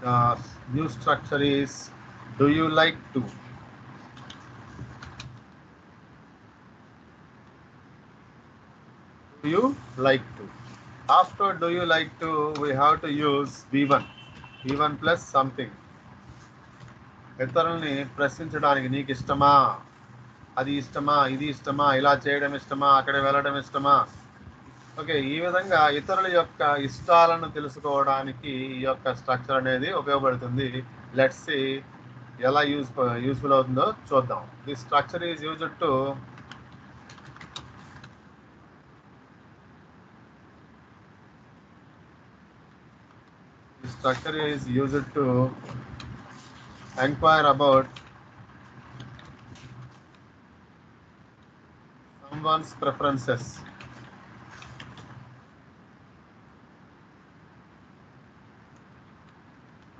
The new structure is do you like to? Do you like to? After do you like to, we have to use V1. V1 plus something. ఇతరుల్ని ప్రశ్నించడానికి నీకు ఇష్టమా, అది ఇష్టమా, ఇది ఇష్టమా, ఇలా చేయడం ఇష్టమా, అక్కడ వెళ్ళడం ఇష్టమా. ఓకే, ఈ విధంగా ఇతరుల యొక్క ఇష్టాలను తెలుసుకోవడానికి ఈ యొక్క స్ట్రక్చర్ అనేది ఉపయోగపడుతుంది. లెట్స్ సి ఎలా యూస్ఫుల్ అవుతుందో చూద్దాం. The structure is used to enquire about someone's preferences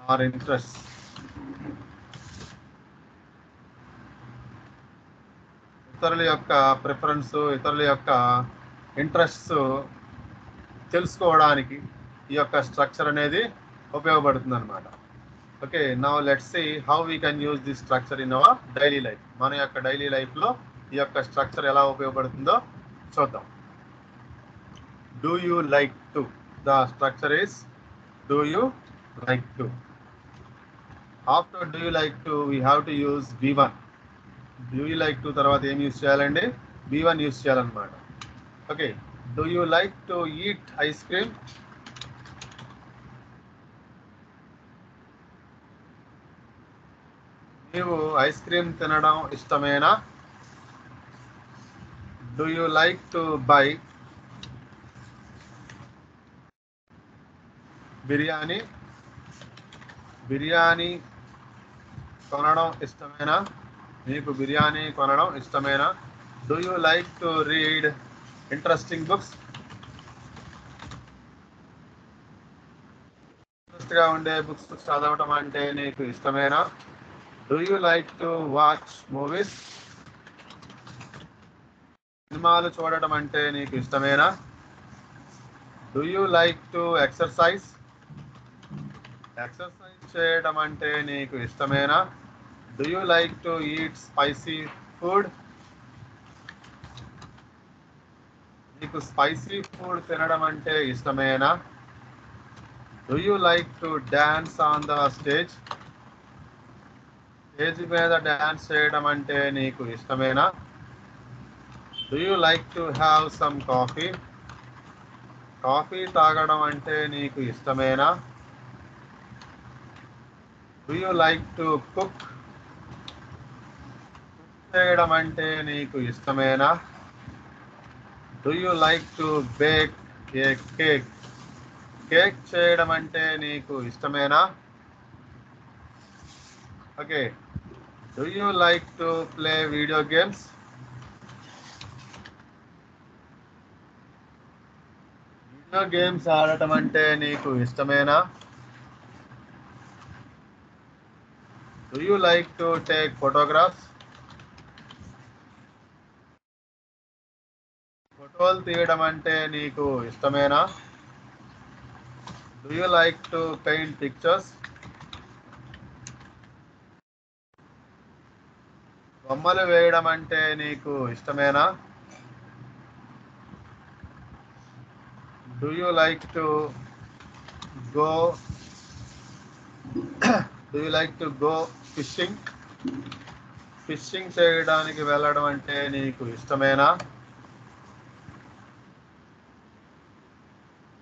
or interests. ఇతరుల యొక్క ప్రిఫరెన్స్, ఇతరుల యొక్క ఇంట్రెస్ట్స్ తెలుసుకోవడానికి ఈ యొక్క స్ట్రక్చర్ అనేది ఉపయోగపడుతుంది అనమాట. Okay, now let's see how we can use this structure in our daily life. మన యొక్క డైలీ లైఫ్లో ఈ యొక్క స్ట్రక్చర్ ఎలా ఉపయోగపడుతుందో చూద్దాం. Do you like to? The structure is do you like to. After do you like to we have to use V1. Do you like to తర్వాత ఏం యూజ్ చేయాలండి? V1 యూజ్ చేయాలన్నమాట. Okay, do you like to eat ice cream? నీవు ice cream తినడం ఇష్టమేనా? Do you like to buy biryani? Biryani కొనడం ఇష్టమేనా? నీకు బిర్యానీ కొనడం ఇష్టమేనా? Do you like to read interesting books? ఇంట్రెస్ట్గా ఉండే బుక్స్ చదవటం అంటే నీకు ఇష్టమేనా? Do you like to watch movies? సినిమాలు చూడటం అంటే నీకు ఇష్టమేనా? Do you like to exercise? Exercise చేయడం అంటే నీకు ఇష్టమేనా? Do you like to eat spicy food? నీకు స్పైసీ ఫుడ్ తినడం అంటే ఇష్టమేనా? Do you like to dance on the stage? Stage మీద డాన్స్ చేయడం అంటే నీకు ఇష్టమేనా? Do you like to have some coffee? Coffee తాగడం అంటే నీకు ఇష్టమేనా? Do you like to cook? చేయడం అంటే నీకు ఇష్టమేనా? Do you like to bake a cake? Cake చేయడం అంటే నీకు ఇష్టమేనా? Okay, do you like to play video games? Video games ఆడటం అంటే నీకు ఇష్టమేనా? Do you like to take photographs? ఫోటోలు తీయడం అంటే నీకు ఇష్టమేనా? Do you like to paint pictures? బొమ్మలు వేయడం అంటే నీకు ఇష్టమేనా? Do you like to go fishing? Fishing చేయడానికి వెళ్ళడం అంటే నీకు ఇష్టమేనా?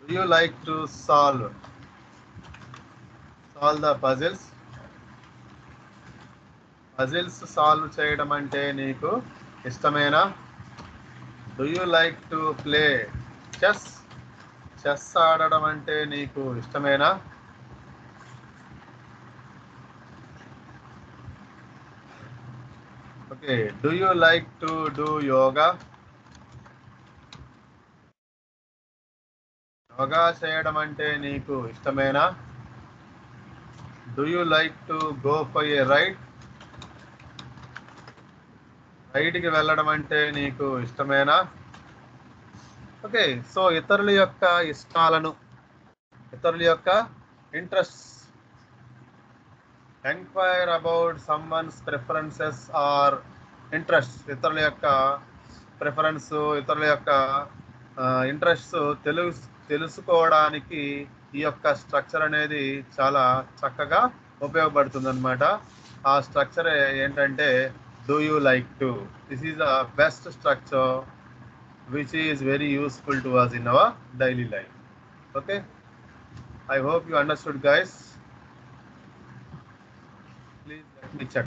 Do you like to solve the puzzles? Puzzles solve చేయడం అంటే నీకు ఇష్టమేనా? Do you like to play chess? Chess ఆడడం అంటే నీకు ఇష్టమేనా? Okay, do you like to do yoga? Yoga చేయడం అంటే నీకు ఇష్టమేనా? Do you like to go for a ride? రైడ్కి వెళ్ళడం అంటే నీకు ఇష్టమేనా? ఓకే, సో ఇతరుల యొక్క ఇష్టాలను, ఇతరుల యొక్క interest enquire about someone's preferences or interest. ఇతరుల యొక్క ప్రిఫరెన్స్, ఇతరుల యొక్క ఇంట్రెస్ట్ తెలుసుకోవడానికి ఈ యొక్క స్ట్రక్చర్ అనేది చాలా చక్కగా ఉపయోగపడుతుంది అనమాట. ఆ స్ట్రక్చర్ ఏంటంటే do you like to. This is the best structure which is very useful to us in our daily life. Okay, I hope you understood, guys. Please let me check.